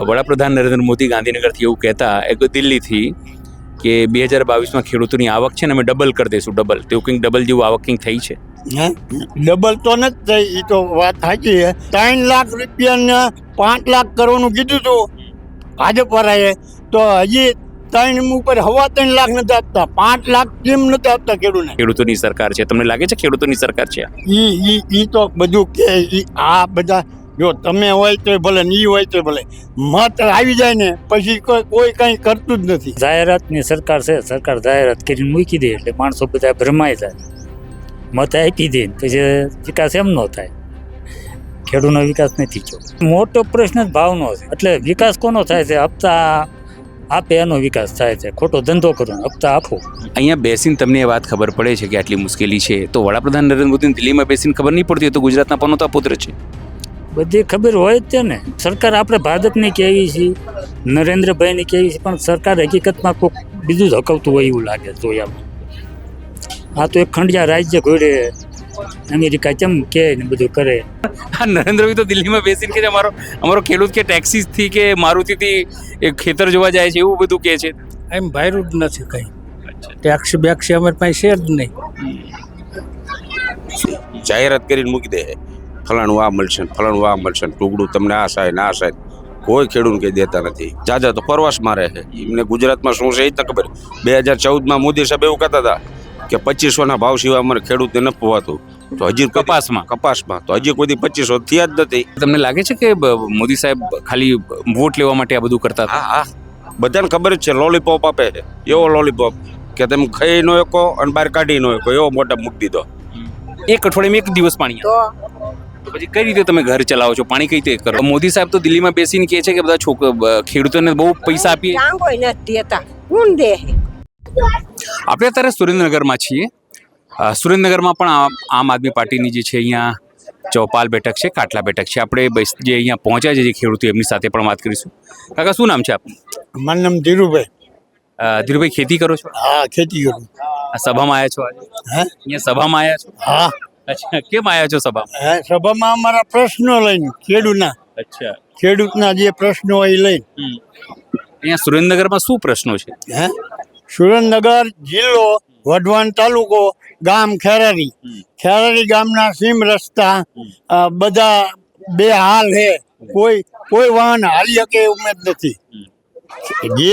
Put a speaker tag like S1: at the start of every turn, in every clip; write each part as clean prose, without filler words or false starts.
S1: વડાપ્રધાન નરેન્દ્ર મોદી ગાંધીનગરથી એવું કહેતા એક દિલ્હીથી કે 2022માં ખેડૂતોની આવક છે ને અમે ડબલ કરી દઈશું, ડબલ. તેવું કંઈક ડબલ જેવું આવક કંઈક થઈ છે?
S2: ડબલ તો નથી થઈ, એ તો વાત સાચી છે. 3 લાખ રૂપિયા 5 લાખ કરવાનું કીધું હતું ભાજપ વાળાએ, તો હજી 3 ઉપર 3.25 લાખ નથી આપતા. 5 લાખ કેમ નથી આપતા ખેડૂતને?
S1: ખેડૂતોની સરકાર છે, તમને લાગે છે ખેડૂતોની સરકાર છે?
S2: ઈ તો બધું કે આ બધા જો તમે હોય તો ભલે, ની હોય તો ભલે, મત આવી જાય ને પછી કોઈ કંઈ કરતું જ નથી.
S3: જાહેરાતની સરકાર છે, સરકાર જાહેરાત કરીને મૂકી દે એટલે માણસો બધા ભરમાઈ જાય, મત આપી દે પછી વિકાસ એમ ન થાય. ખેડૂતનો વિકાસ નથી થયો. મોટો પ્રશ્ન જ ભાવનો છે. એટલે વિકાસ કોનો થાય છે? હપ્તા આપે એનો વિકાસ થાય છે. ખોટો ધંધો કરો, હપ્તા આપો.
S1: અહીંયા બેસીને તમને એ વાત ખબર પડે છે કે આટલી મુશ્કેલી છે, તો વડાપ્રધાન નરેન્દ્ર મોદીને દિલ્હીમાં બેસીને ખબર નહીં પડતી હોય તો ગુજરાતના પનોતા પુત્ર છે,
S3: બધી ખબર હોય જ છે ને. સરકાર આપણે ભાજપની કહેવી છે, નરેન્દ્રભાઈની કહેવી છે, પણ સરકાર હકીકતમાં કોઈક બીજું જ હકવતું હોય એવું લાગે જોયા. આ તો એક ખંડિયા રાજ્ય ઘોડે અમેરિકા કેમ કે ને બધું કરે.
S1: હા, નરેન્દ્રભાઈ તો દિલ્હીમાં બેસીને કે અમારો ખેડૂત કે ટેક્સીથી કે મારુતિથી એ ખેતર જોવા જાય છે એવું બધું કહે છે.
S4: એમ ભાઈરું જ નથી કંઈ. ટેક્સ બેક્સ અમારી પાસે છે જ નહીં.
S5: જાહેરાત કરીને મૂકી દે, ફલાણું આ મળશે, ફલાણું આ મળશે, ટુકડું તમને આ સાહેબ ના સાહેબ. કોઈ ખેડૂત કંઈ દેતા નથી. જાજા તો પરવાસ મારે છે. એમને ગુજરાતમાં શું છે એ જ ખબર. 2014માં મોદી સાહેબ એવું કહેતા હતા કે 2500ના ભાવ સિવાય અમારે ખેડૂતને ન પવાતું. તો હજી કપાસમાં તો હજી કોઈ 2500 થયા જ નથી.
S1: તમને લાગે છે કે મોદી સાહેબ ખાલી વોટ લેવા માટે આ બધું કરતા હતા?
S5: હા, બધાને ખબર જ છે. લોલીપોપ આપે છે, એવો લોલીપોપ કે તમે ખાઈ ન શકો અને બહાર કાઢી ન શકો, એવો મોટા મૂકી દીધો.
S1: એક અઠવાડિયામાં 1 દિવસ પાણી તો પછી કઈ રીતે તમે ઘર ચલાવો છો? પાણી કઈ રીતે કરો? મોદી સાહેબ તો દિલ્હીમાં બેસીને કહે છે કે બધા ખેડૂતોને બહુ પૈસા આપીએ. આપણે અત્યારે સુરેન્દ્રનગરમાં છીએ. સુરેન્દ્રનગરમાં પણ આમ આદમી પાર્ટીની જે છે અહીંયા ચોપાલ બેઠક છે, કાટલા બેઠક છે. આપણે જે અહીંયા પહોંચ્યા છે જે ખેડૂતો એમની સાથે પણ વાત કરીશું. કાકા, શું નામ છે આપનું?
S2: મારું નામ ધીરુભાઈ.
S1: ધીરુભાઈ, ખેતી કરો છો?
S2: હા, ખેતી કરું.
S1: સભામાં આવ્યા છો આજે?
S2: હે, અહીંયા
S1: સભામાં આવ્યા છો?
S2: હા.
S1: અચ્છા, કેમ આવ્યા છો સભામાં?
S2: સભામાં અમારા પ્રશ્નો લઈને
S1: અચ્છા,
S2: ખેડૂતના જે પ્રશ્નો હોય એ લઈને.
S1: અહીંયા સુરેન્દ્રનગરમાં શું પ્રશ્નો છે?
S2: સુરેન્દ્રનગર જિલ્લો, વઢવાણ તાલુકો, ગામ ખેરારી ગામના સીમ રસ્તા બધા બે હાલ છે. કોઈ વાહન હાલી શકે એવું જ નથી. જે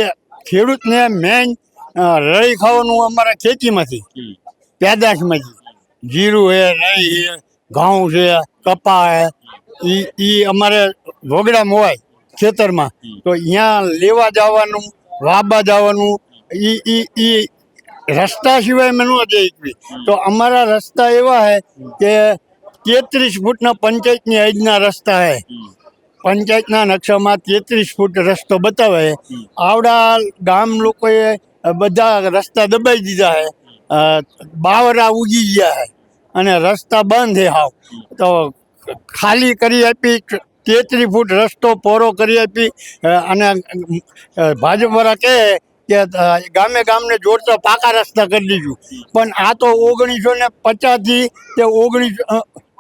S2: ખેડૂતને મેન રળી ખાવાનું અમારા ખેતીમાંથી, પેદાશમાંથી, જીરું છે, રઈ છે, ઘઉં છે, કપા છે, એ અમારે વગડામાં હોય ખેતરમાં. તો અહીંયા લેવા જવાનું, વાવવા જવાનું, એ રસ્તા સિવાય મેં ન જઈ. તો અમારા રસ્તા એવા છે કે 33 ફૂટના પંચાયતની આજના રસ્તા છે. પંચાયતના નકશામાં 33 ફૂટ રસ્તો બતાવે. આવડા ગામ લોકોએ બધા રસ્તા દબાઈ દીધા છે, બાવરા ઉગી ગયા છે અને રસ્તા બંધ છે હાવ. તો ખાલી કરી આપી, 33 ફૂટ રસ્તો પહોળો કરી આપી. અને ભાજપવાળા કહે કે ગામે ગામને જોડતા પાકા રસ્તા કરી દીધું. પણ આ તો 1950થી તે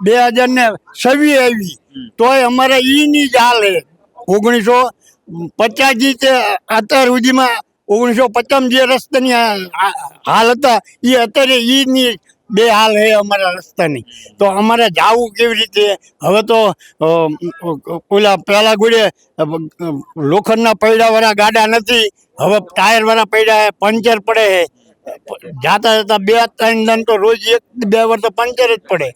S2: 2026 આવી તોય અમારે ઈની જ હાલ છે. 1950થી તે અત્યાર સુધીમાં 1950 જે રસ્તાની હાલ હતા એ અત્યારે ઈની બે હાલ છે અમારા રસ્તાની. તો અમારે જવું કેવી રીતે? હવે તો ઓલા પહેલા ગોળે લોખંડના પૈડાવાળા ગાડા નથી, હવે ટાયરવાળા પૈડા, પંચર પડે છે. જાતા જતા 2-3 દન તો રોજ 1-2 વાર તો પંચર જ પડે.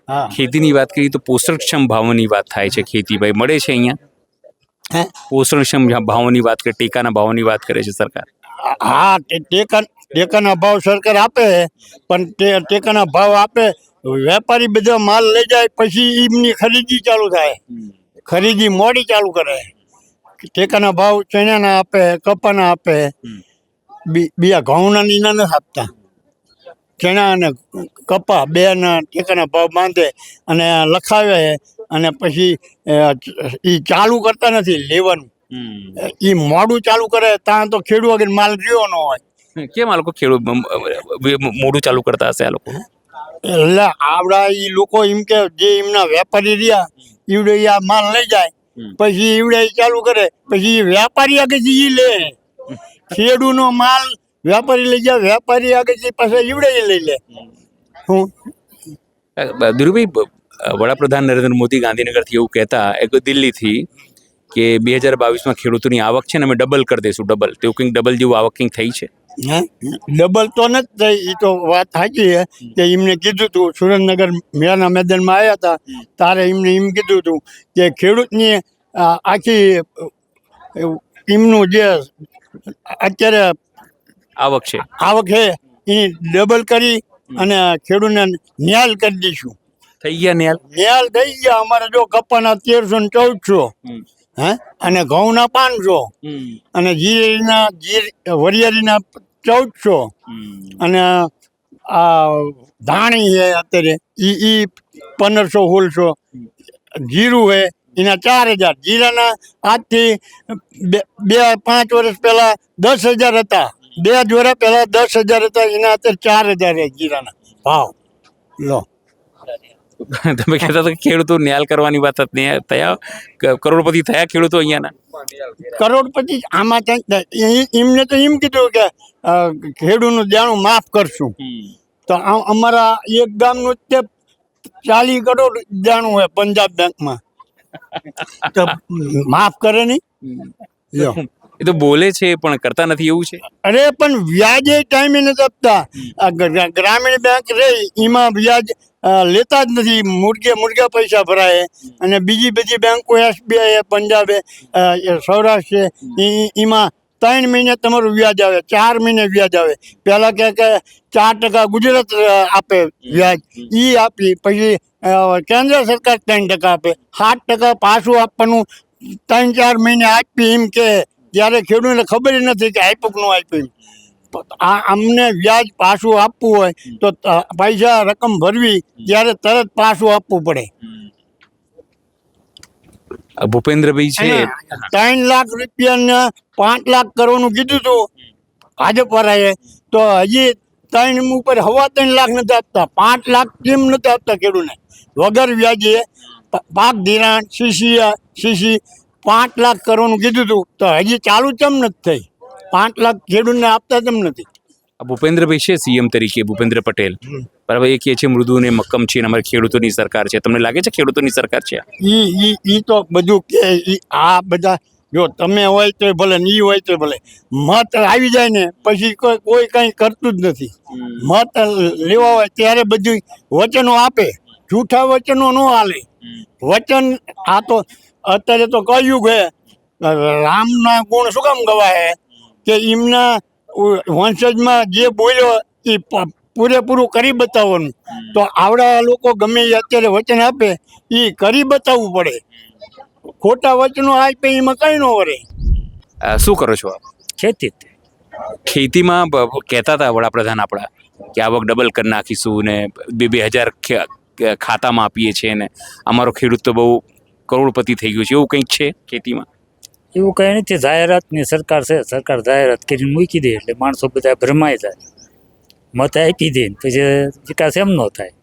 S2: હા,
S1: ખેતીની વાત કરીએ તો પોષણક્ષમ ભાવોની વાત થાય છે. ખેતી ભાઈ મળે છે અહીંયા? પોષણક્ષમ ભાવોની વાત કરે, ટેકાના ભાવોની વાત કરે છે સરકાર.
S2: હા, ટેકાના ભાવ સરકાર આપે, પણ ટેકાના ભાવ આપે, વેપારી બધા માલ લઈ જાય પછી એમની ખરીદી ચાલુ થાય. ખરીદી મોડી ચાલુ કરે. ટેકાના ભાવ ચણાના આપે, કપાના આપે, બીજા ઘઉંના નીના નથી આપતા. ચણા અને કપા બેના ટેકાના ભાવ બાંધે અને લખાવે અને પછી એ ચાલુ કરતા નથી લેવાનું. એ મોડું ચાલુ કરે ત્યાં તો ખેડૂત વગર માલ રહ્યો ન હોય.
S1: કેમ આ લોકો ખેડૂત મોડું ચાલુ કરતા હશે? આ લોકો
S2: એટલે આવડા એ લોકો એમ કે જે એમના વેપારી રહ્યા એવડે આ માલ લઈ જાય પછી ઈવડાઈ ચાલુ કરે, પછી વેપારી આગળથી ઈ લે. ખેડૂનો માલ વેપારી લઈ જાય, વેપારી આગળથી પાછા ઈવડાઈ લઈ લે. હું
S1: ધીરુભાઈ, વડાપ્રધાન નરેન્દ્ર મોદી ગાંધીનગરથી એવું કહેતા એક દિલ્હીથી કે 2022માં ખેડૂતોની આવક છે ને અમે ડબલ કરી દઈશું, ડબલ. તેવું કંઈક ડબલ જેવું આવક કંઈક થઈ છે?
S2: હે ડબલ તો નથી થઈ, એ તો વાત સાચી છે કે એમને કીધું હતું સુરેન્દ્રનગર મેળાના મેદાનમાં આવ્યા હતા તારે એમને એમ કીધું હતું કે ખેડૂતની આખી એમનું જે અત્યારે
S1: આવક છે
S2: છે એ ડબલ કરી અને ખેડૂતને ન્યાલ કરી દઈશું.
S1: થઈ ગયા ન્યાલ?
S2: ન્યાલ થઈ ગયા. અમારે જો કપાના 1300 ને 1400, હે, અને ઘઉંના 500, અને જીરીના વરિયાળીના 1400, અને આ ધાણી છે અત્યારે ઈ 1500 1600, જીરું છે એના 4000. જીરાના આજથી 2-5 વર્ષ પહેલા 10,000 હતા, 2 વર્ષ પહેલા 10,000 હતા, એના અત્યારે 4,000 છે જીરાના ભાવ. લો,
S1: તમે કહેતા હતા કે ખેડૂતો ન્યાલ કરવાની વાત હતી, થયા કરોડપતિ થયા ખેડૂતો અહીંયાના?
S2: કરોડપતિ આમાં એમને તો એમ કીધું કે ખેડૂતનું દેણું માફ કરશું. તો અમારા એક ગામનું તે 40 કરોડ દેણું હોય પંજાબ બેંકમાં, તો માફ કરે નહીં. લ્યો,
S1: એ તો બોલે છે પણ કરતા નથી, એવું છે?
S2: અરે પણ વ્યાજે ટાઈમે નથી આપતા. ગ્રામીણ બેંક રહી એમાં વ્યાજ લેતા જ નથી. મુર્ગે પૈસા ભરાય. અને બીજી બધી બેંકો SBI, પંજાબે, સૌરાષ્ટ્ર છે, એમાં 3 મહિને તમારું વ્યાજ આવે, 4 મહિને વ્યાજ આવે. પહેલાં કે 4% ગુજરાત આપે વ્યાજ, એ આપી. પછી કેન્દ્ર સરકાર 3% આપે, 7% પાછું આપવાનું 3-4 મહિને આપી એમ કે. ત્યારે ખેડૂતને ખબર નથી કે આપ્યું કે ન આપ્યું. અમને વ્યાજ પાછું આપવું હોય તો પૈસા રકમ ભરવી ત્યારે તરત પાછું આપવું પડે.
S1: ભૂપેન્દ્રભાઈ છે
S2: 3 લાખ રૂપિયા 5 લાખ કરવાનું કીધું હતું ભાજપવાળાએ, તો હજી 3 ઉપર 3.25 લાખ નથી આપતા. 5 લાખ કેમ નથી આપતા ખેડૂતને વગર વ્યાજે? પાક ધિરાણ, સીસી 5 લાખ કરવાનું કીધું હતું, તો હજી ચાલુ કેમ નથી થઈ? 5 લાખ ખેડૂતને આપતા કેમ નથી?
S1: ભૂપેન્દ્રભાઈ છે સીએમ તરીકે, ભૂપેન્દ્ર પટેલ, બરાબર, એ કહે છે મૃદુ ને મક્કમ છે, અમારી ખેડૂતોની સરકાર છે. તમને લાગે છે ખેડૂતોની સરકાર છે?
S2: ઈ તો બધું કે આ બધા જો તમે હોય તો ભલે ને ઈ હોય તો ભલે, મત આવી જાય ને પછી કોઈ કંઈ કરતું જ નથી. મત લેવા હોય ત્યારે બધું વચનો આપે, જૂઠા વચનો ન હાલે. વચન આ તો અત્યારે તો કહ્યું કે રામના ગુણ શું કામ ગવાય કે એમના વંશજમાં જે બોલ્યો એ પૂરેપૂરું કરી બતાવવાનું. તો આવડા લોકો ગમે એ અત્યારે વચન આપે એ કરી બતાવવું પડે. ખોટા વચનો આપે એમાં કંઈ ન વરે.
S1: શું કરો છો આપ?
S3: ખેતી
S1: ખેતીમાં કહેતા હતા વડાપ્રધાન આપણા કે આવક ડબલ કરી નાખીશું ને 2,000 ખાતામાં આપીએ છીએ ને અમારો ખેડૂત તો બહુ કરોડપતિ થઈ ગયો છે, એવું કંઈક છે ખેતીમાં?
S3: એવું કંઈ નથી. જાહેરાતની સરકાર છે, સરકાર જાહેરાત કરીને મૂકી દે એટલે માણસો બધા ભરમાઈ જાય, મત આપી દે ને પછી વિકાસ એમ ન થાય.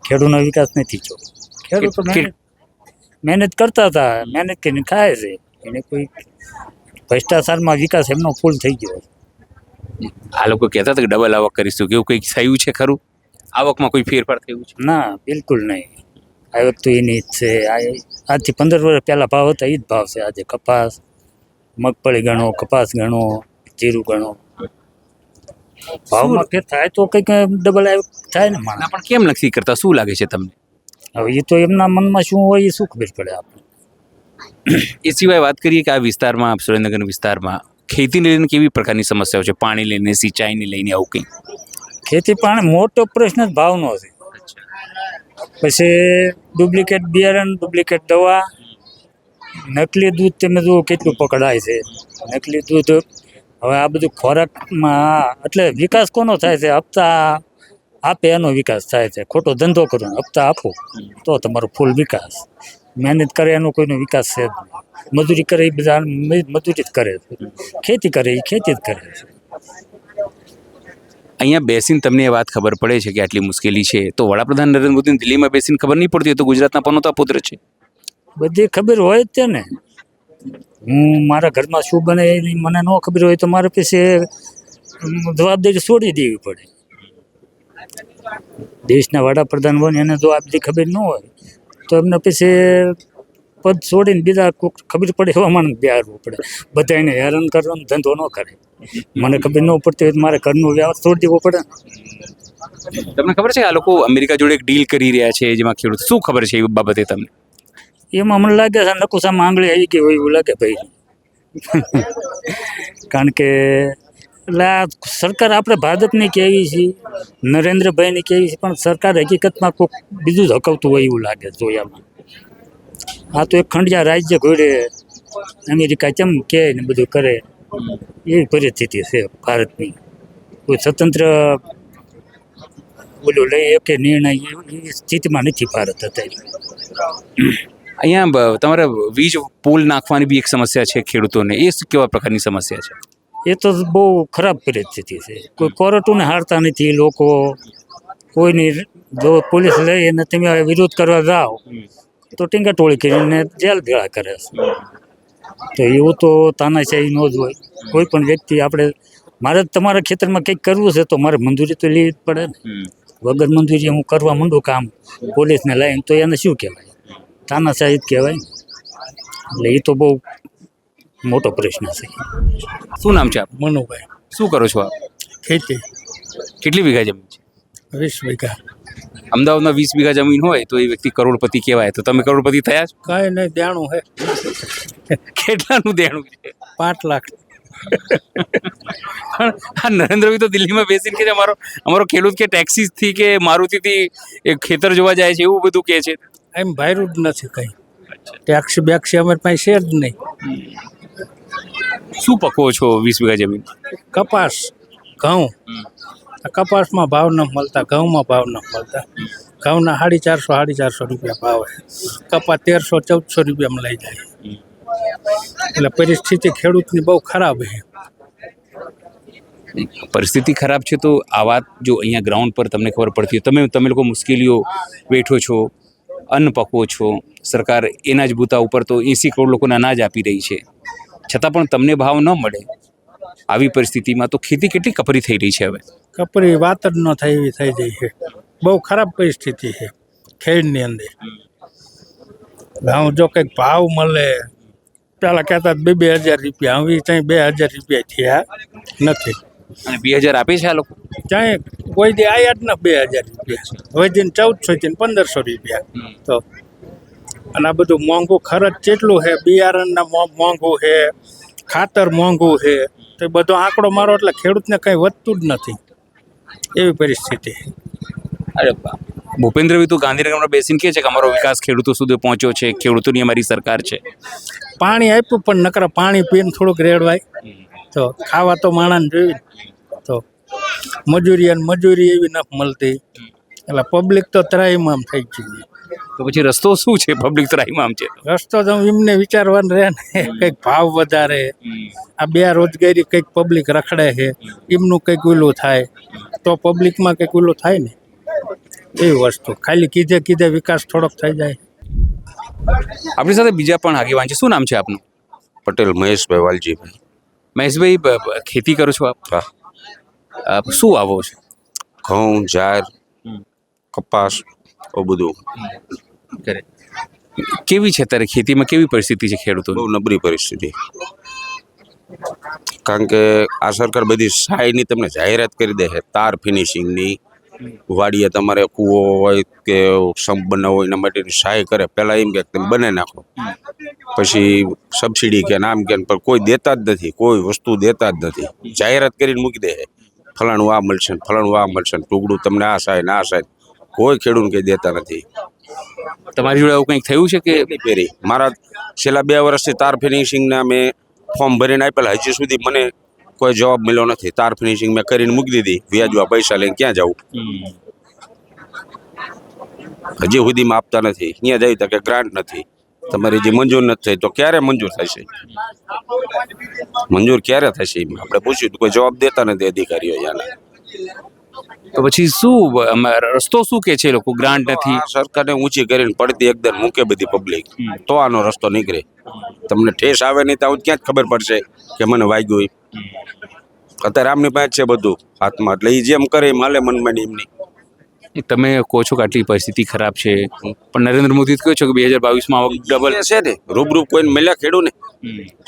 S3: ખેડૂતનો વિકાસ નથી થયો. ખેડૂતો મહેનત કરતા હતા, મહેનત કરીને ખાય છે. એને કોઈ ભ્રષ્ટાચારમાં વિકાસ એમનો ફૂલ થઈ ગયો.
S1: આ લોકો કહેતા હતા કે ડબલ આવક કરીશું, કેવું કંઈક થયું છે ખરું? આવકમાં કોઈ ફેરફાર થયું છે?
S3: ના, બિલકુલ નહીં. આવક તો એની જ છે. આજથી 15 વર્ષ પહેલાં ભાવ હતા એ જ ભાવ છે આજે. કપાસ, મગફળી ગણો, કપાસ ગણો, જીરું ગણો, ભાવમાં ફેર થાય તો કંઈક ડબલ આવક થાય ને માણસ.
S1: પણ કેમ નથી કરતા, શું લાગે છે તમને?
S3: હવે એ તો એમના મનમાં શું હોય એ શું ખબર પડે આપણે.
S1: એ સિવાય વાત કરીએ કે આ વિસ્તારમાં, સુરેન્દ્રનગર વિસ્તારમાં ખેતીને લઈને કેવી પ્રકારની સમસ્યાઓ છે? પાણી લઈને, સિંચાઈને લઈને, આવું કંઈ?
S3: ખેતી પાણી મોટો પ્રશ્ન જ ભાવનો છે. પછી ડુપ્લિકેટ બિયારણ, ડુપ્લિકેટ દવા, નકલી દૂધ તમે જુઓ કેટલું પકડાય છે. નકલી દૂધ. હવે આ બધું ખોરાકમાં એટલે વિકાસ કોનો થાય છે? હપ્તા આપે એનો વિકાસ થાય છે. ખોટો ધંધો કરો, હપ્તા આપો તો તમારો ફૂલ વિકાસ. મહેનત કરે એનો કોઈનો વિકાસ છે જ નહીં. મજૂરી કરે એ બધા મજૂરી જ કરે છે, ખેતી કરે એ ખેતી જ કરે છે.
S1: અહીંયા બેસીને તમને એ વાત ખબર પડે છે કે આટલી મુશ્કેલી છે, તો વડાપ્રધાન નરેન્દ્ર મોદીને દિલ્હીમાં બેસીને ખબર નહીં પડતી? તો ગુજરાતના પનોતા પુત્ર છે.
S3: બધી ખબર હોય જ તે ને. હું મારા ઘરમાં શું બને એની મને ન ખબર હોય તો મારે પછી જવાબદારી છોડી દેવી પડે. દેશના વડાપ્રધાન હોય ને એને જો આ બધી ખબર ન હોય તો એમને પછી પદ છોડીને બીજા કોઈક ખબર પડે એવા માણસ બિહારવું પડે. બધાને હેરાન કરવાનો ધંધો ન કરે. મને ખબર ન પડતી હોય તો મારે ઘરનો વ્યવહાર છોડી દેવો પડે.
S1: તમને ખબર છે આ લોકો અમેરિકા જોડે એક ડીલ કરી રહ્યા છે જેમાં ખેડૂત શું ખબર છે એ બાબતે તમને?
S3: એમાં મને લાગે છે નકુસામાં આંગળી આવી ગઈ હોય એવું લાગે ભાઈ. કારણ કે એટલે આ સરકાર આપણે ભાજપની કહેવી છે, નરેન્દ્રભાઈની કહેવી છે, પણ સરકાર હકીકતમાં કોઈક બીજું જ હકવતું હોય એવું લાગે જોયામાં. આ તો એક ખંડિયા રાજ્ય ઘોડે અમેરિકા કેમ કહે ને બધું કરે એવી પરિસ્થિતિ છે ભારતની. કોઈ સ્વતંત્ર બોલો લઈ કે નિર્ણય એવી સ્થિતિમાં નથી ભારત અત્યારે.
S1: અહીંયા તમારે વીજ પુલ નાખવાની બી એક સમસ્યા છે ખેડૂતોને, એ કેવા પ્રકારની સમસ્યા છે?
S3: એ તો બહુ ખરાબ પરિસ્થિતિ છે. કોઈ કોર્ટોને હારતા નથી લોકો. કોઈની જો પોલીસ લઈ અને તમે વિરોધ કરવા જાઓ તો ટીંગા ટોળી કરીને જેલ ભેળા કરે છે. તો એવું તો તાનાશાહી ન જ હોય. કોઈ પણ વ્યક્તિ આપણે મારે તમારા ખેતરમાં કંઈક કરવું છે તો મારે મંજૂરી તો લેવી જ પડે ને. વગર મંજૂરી હું કરવા માંડું કામ પોલીસને લઈને તો એને શું કહેવાય? તાનાશાહી જ કહેવાય ને. એટલે એ તો બહુ મોટો પ્રશ્ન છે.
S1: શું નામ છે આપ?
S4: મનુભાઈ.
S1: શું કરો છો આપ?
S4: ખેતી
S1: કેટલી વીઘા જમીન છે?
S4: 20 વીઘા.
S1: અમદાવાદમાં 20 વીઘા જમીન હોય તો એ વ્યક્તિ કરોડપતિ કહેવાય. તો તમે કરોડપતિ થયા છો?
S4: કાંઈ નહીં, દેણું હે
S1: કેટલાનું દેણું છે?
S4: 5 લાખ.
S1: પણ આ નરેન્દ્રભાઈ તો દિલ્હીમાં બેસીને કે છે અમારો ખેડૂત કે ટેક્સીથી કે મારુતિથી એ ખેતર જોવા જાય છે એવું બધું કહે છે.
S4: એમ ભાયરું જ નથી કંઈ. ટેક્સ બેક્સ અમારી પાસે છે જ નહીં.
S1: શું પકવો છો 20 વીઘા જમીન?
S4: કપાસ, ઘઉં. કપાસમાં ભાવ ન મળતા, ઘઉંમાં ભાવ ન મળતા. ઘઉંના 450 રૂપિયા ભાવ છે. કપાસ 1300-1400 રૂપિયામાં લઈ જાય. એટલે પરિસ્થિતિ ખેડૂતની બહુ ખરાબ છે.
S1: પરિસ્થિતિ ખરાબ છે તો આ વાત જો અહીંયા ગ્રાઉન્ડ પર તમને ખબર પડતી હોય, તમે લોકો મુશ્કેલીઓ વેઠો છો, અન્ન પકવો છો, સરકાર એના જ બુતા ઉપર તો 80 કરોડ લોકોને અનાજ આપી રહી છે, છતાં પણ તમને ભાવ ન મળે. આવી પરિસ્થિતિમાં તો ખેતી કેટલી કપરી થઈ રહી છે હવે.
S4: કપરી વાત જ ન થાય એવી થઈ જાય છે. બહુ ખરાબ પરિસ્થિતિ છે ખેડની અંદર. ઘઉં જો કંઈક ભાવ મળે, પેલા કહેતા 2,000 રૂપિયા, હવે ત્યાં 2,000 રૂપિયા થયા નથી.
S1: અને 2000 આપે છે આ લોકો?
S4: ત્યાં કોઈ દી આયા જ ને 2,000 રૂપિયા, હવે જઈને 1400 થી 1,500 રૂપિયા. તો અને આ બધું મોંઘું ખર્ચ કેટલું છે, બિયારણના મોંઘું છે, ખાતર મોંઘું છે. તો એ બધો આંકડો મારો એટલે ખેડૂતને કંઈ વધતું જ નથી એવી પરિસ્થિતિ.
S1: અરે ભૂપેન્દ્રભાઈ તો ગાંધીનગરમાં બેસીને કહે છે કે અમારો વિકાસ ખેડૂતો સુધી પહોંચ્યો છે, ખેડૂતોની અમારી સરકાર છે.
S4: પાણી આપ્યું પણ નકરા પાણી પીને થોડુંક રેડવાય. તો ખાવા તો માણસને જોઈએ. તો મજૂરી એવી નથી મળતી. એટલે પબ્લિક તો ત્રાહીમામ થઈ ગઈ.
S1: તો પછી રસ્તો શું છે? પબ્લિક ત્રાહીમામ છે.
S4: રસ્તો તો એમને વિચારવાનું રહે ને, કંઈક ભાવ વધારે, આ બેરોજગારી કંઈક પબ્લિક રખડે છે, એમનું કંઈક ઓલું થાય તો પબ્લિકમાં કંઈક ઓલું થાય ને એવી વસ્તુ. ખાલી કીધે વિકાસ થોડોક થઈ જાય.
S1: આપણી સાથે બીજા પણ આગેવાન છે. શું નામ છે આપનું?
S5: પટેલ મહેશભાઈ વાલજીભાઈ.
S1: મહેશભાઈ, ખેતી કરો છો આપ?
S5: હા.
S1: શું આવો છો?
S5: ઘઉં, જાર, કપાસ, એ બધું
S1: કરે. કેવી છે અત્યારે ખેતીમાં, કેવી પરિસ્થિતિ છે ખેડૂતો?
S5: બહુ નબળી પરિસ્થિતિ. કારણ કે આ સરકાર બધી સહાયની તમને જાહેરાત કરી દે છે. તાર ફિનિશિંગની, વાડીએ તમારે કૂવો હોય કે સંપ બનાવવો હોય એના માટેની સહાય કરે. પહેલાં એમ કે તમે બનાવી નાખો, પછી સબસિડી કે નામ કે, પણ કોઈ દેતા જ નથી, કોઈ વસ્તુ દેતા જ નથી. જાહેરાત કરીને મૂકી દે ફલાણું આ મળશે ને ફલાણું આ મળશે ને ટુકડું તમને આ સહાય ને આ સહાય. કોઈ ખેડૂત કંઈ દેતા નથી.
S1: તમારી જોડે આવું કંઈક થયું છે કે?
S5: પેરી મારા છેલ્લા 2 વર્ષથી તાર ફિનિશિંગના મેં ફોર્મ ભરીને આપેલા, હજી સુધી મને કોઈ જવાબ મળ્યો નથી. તાર ફિનિશિંગ મેં કરીને મૂકી દીધી, વ્યાજવા પૈસા લઈને ક્યાં જવું? હજી સુધીમાં આપતા નથી. અહીંયા જાય તો કે ગ્રાન્ટ નથી, તમારી જે મંજૂર નથી થઈ. તો ક્યારે મંજૂર થશે? મંજૂર ક્યારે થશે? આપણે પૂછ્યું તો કોઈ જવાબ દેતા નથી અધિકારીઓ.
S1: તો પછી શું રસ્તો શું કે છે લોકો ગ્રાન્ટ નથી?
S5: આ સરકારને ઊંચી કરીને પડતી એકદમ મૂકે બધી પબ્લિક તો આનો રસ્તો નીકળે. તમને ઠેસ આવે નહીં તો આવું ક્યાં જ ખબર પડશે કે મને વાગ્યું એમ. અત્યારે આમની પાસે છે બધું હાથમાં, એટલે એ જેમ કરે એમ હાલે મનમાની એમની.
S1: તમે કહો છો કે આટલી પરિસ્થિતિ ખરાબ છે, પણ નરેન્દ્ર મોદી કહો છો કે 2022માં આવક ડબલ
S5: છે ને રૂબરૂ કોઈને મળ્યા ખેડૂત ને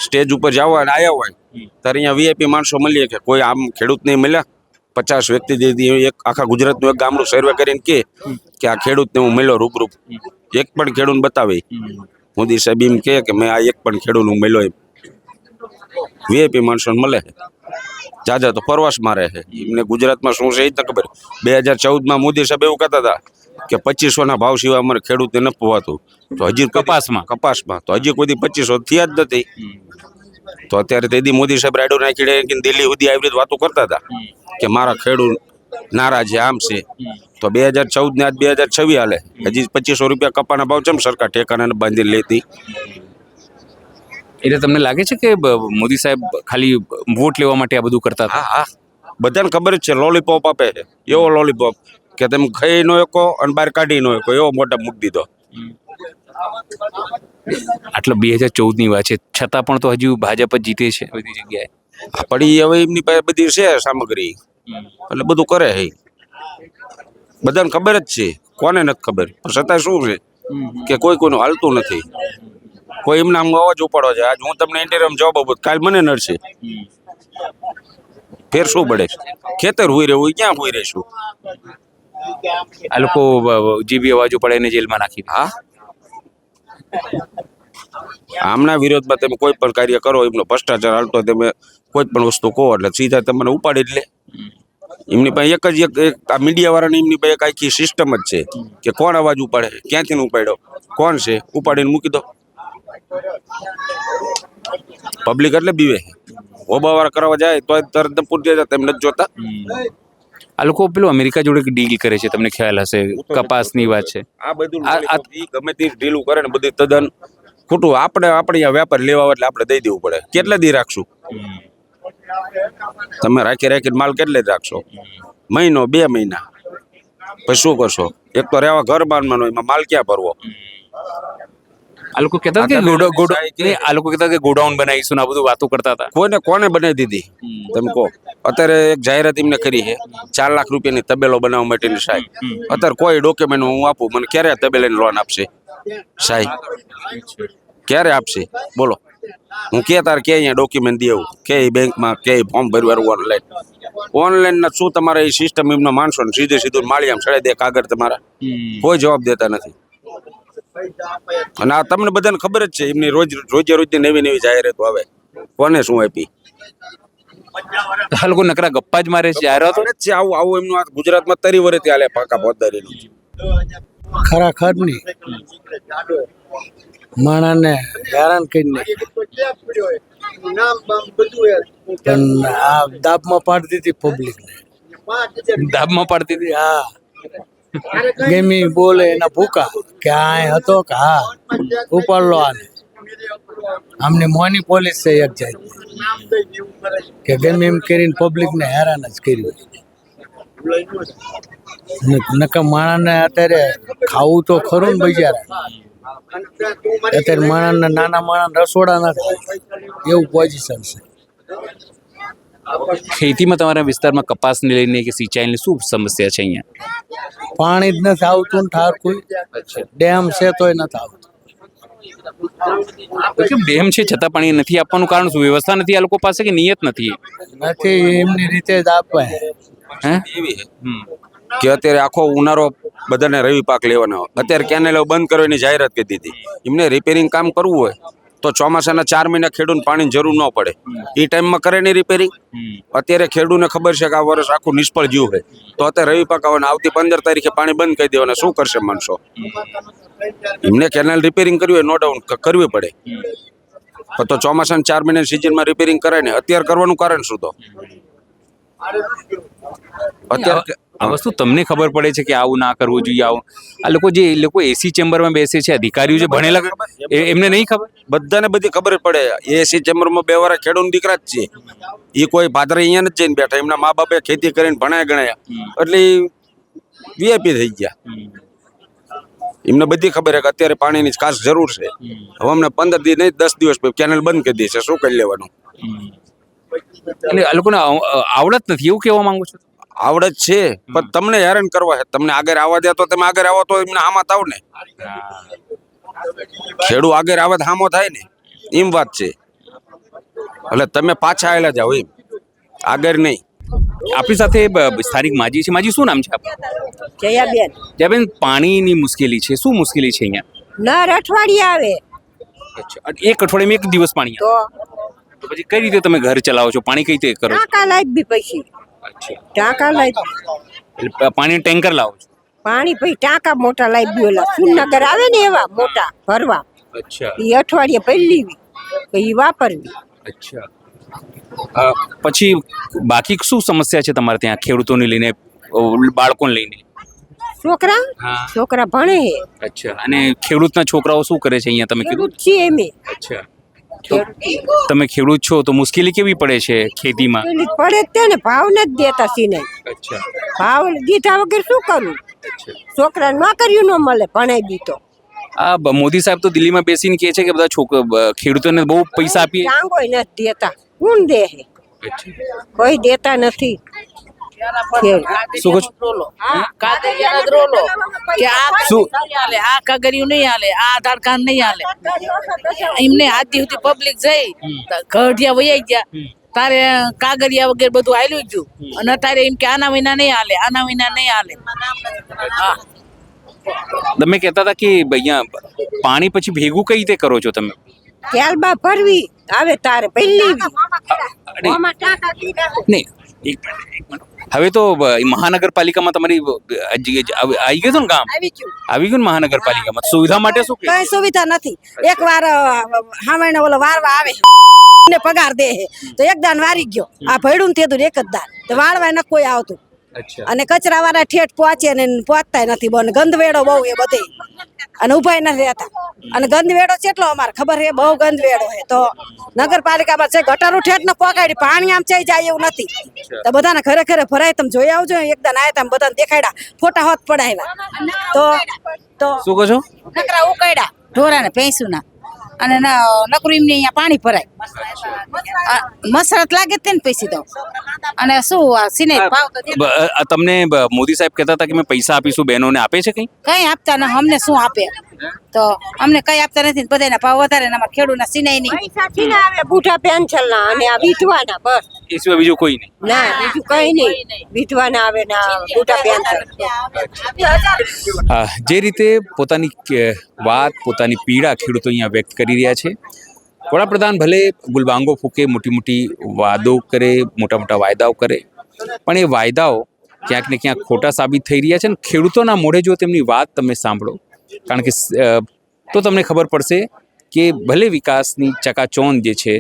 S5: સ્ટેજ ઉપર જવા અને આવ્યા હોય ત્યારે અહીંયા વીઆઈપી માણસો મળીએ કે કોઈ આમ ખેડૂત નહીં મળ્યા. 50 વ્યક્તિ દીધી એક આખા ગુજરાતનું એક ગામડું સર્વે કરીને કે આ ખેડૂતને હું મળ્યો રૂબરૂ, એક પણ ખેડૂત બતાવે. મોદી સાહેબ એમ કે મેં આ એક પણ ખેડૂત હું મળ્યો એમ. વીઆઈપી માણસો મળે જાજા તો પરવાસ મારે છે. એમને ગુજરાતમાં શું છે એ જ ખબર. 2014માં મોદી સાહેબ એવું કહેતા હતા કે 2500ના ભાવ સિવાય અમારે ખેડૂતને ન પોવાતું. તો હજી કપાસમાં તો હજી કોઈ 2500 થયા જ નથી. તો અત્યારે તેથી મોદી સાહેબ રાયડો નાખી દિલ્હી સુધી આવી રીતે વાતો કરતા હતા કે મારા ખેડૂત નારાજ છે, આમ છે. તો 2014 ને આજ 2026 હાલે, હજી 2500 રૂપિયા કપાના ભાવ ચમ સરકાર ઠેકાના બાંધી લેતી.
S1: એટલે તમને લાગે છે કે મોદી સાહેબ ખાલી વોટ લેવા માટે આ બધું કરતા હતા?
S5: હા બધાને ખબર જ છે. લોલીપોપ આપે છે, એવો લોલીપોપ કે તમે ખાઈ નો શકો અને બહાર કાઢી નો શકો, એવો મોટા મૂકી દીધો.
S1: આટલા 2014ની વાત છે, છતાં પણ તો હજુ ભાજપ જ જીતે છે બધી જગ્યાએ.
S5: પડી હવે એમની પાસે બધી છે સામગ્રી, એટલે બધું કરે છે. બધાને ખબર જ છે, કોને નથી ખબર, પણ છતાંય શું છે કે કોઈનું હાલતું નથી. કોઈ એમને આમ અવાજ ઉપાડો છે, આજ હું તમને ઇન્ટરવ્યુ જવાબ આપું, કાલ મને નડશે. ફેર શું પડે? ખેતર હુઈ રહેવું, ક્યાં હુઈ રહેશું?
S1: આ લોકો જે બી અવાજ ઉપાડે એને જેલમાં નાખી દે.
S5: હા, આમના વિરોધમાં તમે કોઈ પણ કાર્ય કરો, એમનો ભ્રષ્ટાચાર હાલતો, તમે કોઈ પણ વસ્તુ કહો એટલે સીધા તમને ઉપાડી જ લે. એમની પાસે એક આ મીડિયા વાળાની એમની પાસે એક આખી સિસ્ટમ જ છે કે કોણ અવાજ ઉપાડે, ક્યાંથી ઉપાડ્યો, કોણ છે, ઉપાડીને મૂકી દો. પબ્લિક એટલે બીવે. ઓબાવાળા કરવા જાય તો તરત પૂરી જાય, તેમ નથી જોતા.
S1: આ લોકો પેલું અમેરિકા જોડે ડીલ કરે છે, તમને ખ્યાલ હશે, કપાસની વાત છે.
S5: આ બધું ગમે તે ઢીલું કરે ને બધું તદ્દન ખોટું. આપણે અહીંયા વેપાર લેવા એટલે આપણે દઈ દેવું પડે. કેટલા દી રાખશું? તમે રાખીને માલ કેટલે રાખશો? મહિનો 2 મહિના પછી શું કરશો? એક તો રહેવા ઘર બાંધવાનો, એમાં માલ ક્યાં ભરવો?
S1: આ લોકો કહેતા કે આ લોકો કહેતા કે ગોડાઉન બનાવીશું ને આ બધું વાતો કરતા હતા.
S5: કોને બનાવી દીધી તમે કહો? અત્યારે એક જાહેરાત એમને કરી છે 4 લાખ રૂપિયાની તબેલો બનાવવા માટેની સાહેબ. અત્યારે કોઈ ડોક્યુમેન્ટ હું આપું, મને ક્યારે તબેલાની લોન આપશે સાહેબ? ક્યારે આપશે બોલો? હું કે તાર કે અહીંયા ડોક્યુમેન્ટ દેવું, કે બેંકમાં કે ફોર્મ ભરવાનું ઓનલાઈન ના શું તમારે એ સિસ્ટમ એમના માણસો ને સીધું માળિયામાં ચડાવી દે કાગળ. તમારા કોઈ જવાબ દેતા નથી. અને આ તમને બધાને ખબર જ છે, એમની રોજે નવી જાહેરાતો આવે. કોને શું આપી?
S1: આ લોકો નકરા ગપ્પા જ મારે છે.
S5: આવું એમનું આ ગુજરાતમાં 30 વર્ષથી હાલે પાકા પોદારીનું.
S2: ખરેખર નહીં, માણસને હેરાન કરીને પણ આ દાબમાં પાડી દીધી પબ્લિકને.
S1: દાબમાં પાડતી હતી.
S2: હા, ગેમી બોલે એના ભૂકા કે આ હતો કે હા ઉપાડ લો આને. આમને મોની પોલીસ છે એક જાય કે ગમે એમ કરીને પબ્લિકને હેરાન જ કર્યું. નકા માણસને અત્યારે ખાવું તો ખરું ને બજારે. અત્યારે માણસને નાના માણસ રસોડા નથી, એવું પોઝિશન છે.
S1: ખેતીમાં તમારા વિસ્તારમાં કપાસને લઈને કે સિંચાઈની શું સમસ્યા છે અહીંયા?
S2: પાણી જ નથી આવતું ને ઠાર કોઈ. ડેમ છે તોય નથી આવતું.
S1: ડેમ છે છતાં પાણી નથી આપવાનું કારણ શું? વ્યવસ્થા નથી આ લોકો પાસે કે નિયત નથી?
S2: એમની રીતે જ આપે.
S1: હે
S5: એવી કે અત્યારે આખો ઉનાળો બધાને રવિ પાક લેવાનો, અત્યારે કેનેલો બંધ કરવાની જાહેરાત કરી દીધી. એમને રિપેરિંગ કામ કરવું હોય તો ચોમાસાના 4 મહિના ખેડૂત પાણીની જરૂર ન પડે. એ ટાઈમમાં કરે નહીં રિપેરિંગ. અત્યારે ખેડૂતને ખબર છે કે આ વર્ષ આખું નિષ્ફળ ગયું હોય, તો અત્યારે રવિ પાક આવવાના, આવતી 15 તારીખે પાણી બંધ કરી દેવાના. શું કરશે માણસો? એમને કેનાલ રિપેરિંગ કરવી હોય નો ડાઉન કરવી પડે, તો ચોમાસાના 4 મહિના સિઝનમાં રિપેરિંગ કરાય ને અત્યારે કરવાનું કારણ શું? તો અત્યારે
S1: આ વસ્તુ તમને ખબર પડે છે કે આવું ના કરવું જોઈએ, આવું આ લોકો એસી ચેમ્બરમાં બેસે છે, અધિકારીઓ જે ભણેલા એમને નહીં ખબર?
S5: બધાને બધી ખબર જ પડે. એસી ચેમ્બરમાં બે વાર ખેડૂત દીકરા જ છે. એ કોઈ પાત્ર અહીંયા નથી જઈને બેઠા, એમના મા બાપે ખેતી કરીને ભણાય ગણાયા એટલે વીઆઈપી થઈ ગયા. એમને બધી ખબર છે કે અત્યારે પાણીની ખાસ જરૂર છે. હવે અમને 15 દિવસ નહીં 10 દિવસ કેનલ બંધ કરી દેશે, શું કરી લેવાનું?
S1: એટલે આ લોકોને આવડત નથી એવું કહેવા માંગુ છો?
S5: આવડત છે પણ તમને હેરાન કરવા છે. તમને આગળ આવવા દે તો તમે આગળ આવો તો એમને હામાં થાવ ને. ખેડૂત આગળ આવે તો હામો થાય ને, એમ વાત છે. એટલે તમે પાછા આવેલા જાઓ એમ, આગળ નહીં.
S1: આપણી સાથે સ્થાનિક માજી છે. માજી શું નામ છે આપનું?
S6: જયાબેન.
S1: જયાબેન, પાણીની મુશ્કેલી છે, શું મુશ્કેલી છે અહીંયા?
S6: નર અઠવાડિયે આવે
S1: અચ્છા, એક અઠવાડિયામાં એક દિવસ પાણી આવે.
S6: તો
S1: પછી કઈ રીતે તમે ઘર ચલાવો છો? પાણી કઈ રીતે કરો છો?
S6: ટાંકા લાવી બી પછી
S1: અચ્છા,
S6: ટાંકા લાવી
S1: એટલે પાણીનું ટેન્કર લાવો છો?
S6: પાણી પછી ટાંકા મોટા લાવી બી ઓલા સુરનગર આવે ને એવા મોટા ભરવા,
S1: અચ્છા
S6: એ અઠવાડિયે પહેલી પછી વાપરવી.
S1: અચ્છા. પછી બાકી શું સમસ્યા છે તમારે ત્યાં ખેડૂતોને લઈને, બાળકોને લઈને?
S6: છોકરા
S1: હા.
S6: છોકરા ભણે હે.
S1: અચ્છા, અને ખેડૂતના છોકરાઓ શું કરે છે અહીંયા તમે કીધું?
S6: ખેડૂત છીએ અમે.
S1: અચ્છા, તમે ખેડૂત છો તો મુશ્કેલી કેવી પડે છે ખેતીમાં?
S6: પેલી પડે જ તે ને, ભાવ નથી દેતા સીને.
S1: અચ્છા,
S6: ભાવ દીધા વગર શું કરવું? છોકરા નોકરીઓ ન મળે ભણાઈ દીધો.
S1: આ મોદી સાહેબ તો દિલ્હીમાં બેસીને કહે છે કે બધા ખેડૂતોને બહુ પૈસા આપીએ.
S6: ટાંગોય નથી દેતા. કોણ દે હે? કોઈ દેતા નથી.
S1: શું કહો છો? શું?
S7: આ કાગળિયું નહીં હાલે, આ આધાર કાર્ડ નહીં હાલે. એમને આદિ સુધી પબ્લિક જઈ ગઢિયા વૈયા ગયા તારે કાગળિયા વગેરે બધું હાલ્યું ગયું, અને અત્યારે એમ કે આના વિના નહીં હાલે, આના વિના નહીં હાલે. હા,
S1: તમે કહેતા હતા કે અહીંયા પાણી પછી ભેગું કઈ રીતે કરો છો તમે?
S6: ત્યારબાદ ભરવી આવે તારે પહેલી
S1: નહીં, એક મિનિટ. હવે તો મહાનગરપાલિકામાં તમારી આવી ગયું ને કામ? આવી ગયું ને મહાનગરપાલિકામાં? સુવિધા માટે શું
S8: કઈ સુવિધા નથી. એક વાર હામેને ઓલો વારવા આવે ને પગાર દે તો એક દાન વારી ગયો, આ ભયડું તે એક જ દાન તો વાળવા ન કોઈ આવતું. અને કચરા વાળા ઠેઠ પહોંચે ને પહોંચતા નથી. બહુ ગંદવેડો બહુ એ બધે, અને ઉભા નથી રહેતા. અને ગંદવેડો કેટલો અમારે ખબર છે, બહુ ગંદવેડો છે. તો નગરપાલિકામાં છે ગટરું ઠેઠ ને પકડી પાણી આમ ચઈ જાય એવું નથી. તો બધાને ઘરે ઘરે ભરાય. તમે જોઈ આવજો, એકદમ આયા તમે બધાને દેખાડ્યા, ફોટા હોત પડાવ્યા. તો
S1: શું કહો છો?
S8: નકરા ઉકાડ્યા ઢોરા ને ભેંસું ના, અને નકરું એમને અહીંયા પાણી ભરાય. મસરત લાગે તે ને પૈસી તો, અને શું સિને ભાવ તો
S1: તમને મોદી સાહેબ કહેતા હતા કે મેં પૈસા આપીશું બહેનોને, આપે છે કઈ?
S8: કઈ આપતા ન. અમને શું આપે? તો અમને કઈ આપતા નથી. બધાના ભાવ વધારે ને અમારા ખેડૂતના સિનાય નહીં.
S6: પૈસા સીને આવે બુઢા પેન્શન ના અને આ વિધવાના, બસ.
S1: એ સિવાય બીજું કોઈ નહીં?
S6: ના, બીજું કઈ નહીં. વિધવાના આવે ને આ બુઢા પેન્શન.
S1: જે રીતે પોતાની વાત, પોતાની પીડા ખેડૂતો અહીંયા વ્યક્ત કરી રહ્યા છે. વડાપ્રધાન ભલે ગુલબાંગો ફૂકે, મોટી મોટી વાદો કરે, મોટા મોટા વાયદાઓ કરે, પણ એ વાયદાઓ ક્યાંક ને ક્યાંક ખોટા સાબિત થઈ રહ્યા છે. અને ખેડૂતોના મોઢે જો તેમની વાત તમે સાંભળો, કારણ કે તો તમને ખબર પડશે કે ભલે વિકાસની ચકાચોંધ જે છે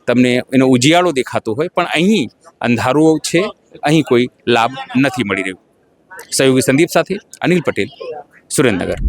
S1: તમને એનો ઉજિયાળો દેખાતો હોય, પણ અહીં અંધારું છે, અહીં કોઈ લાભ નથી મળી રહ્યો. સહયોગી સંદીપ સાથે અનિલ પટેલ, સુરેન્દ્રનગર.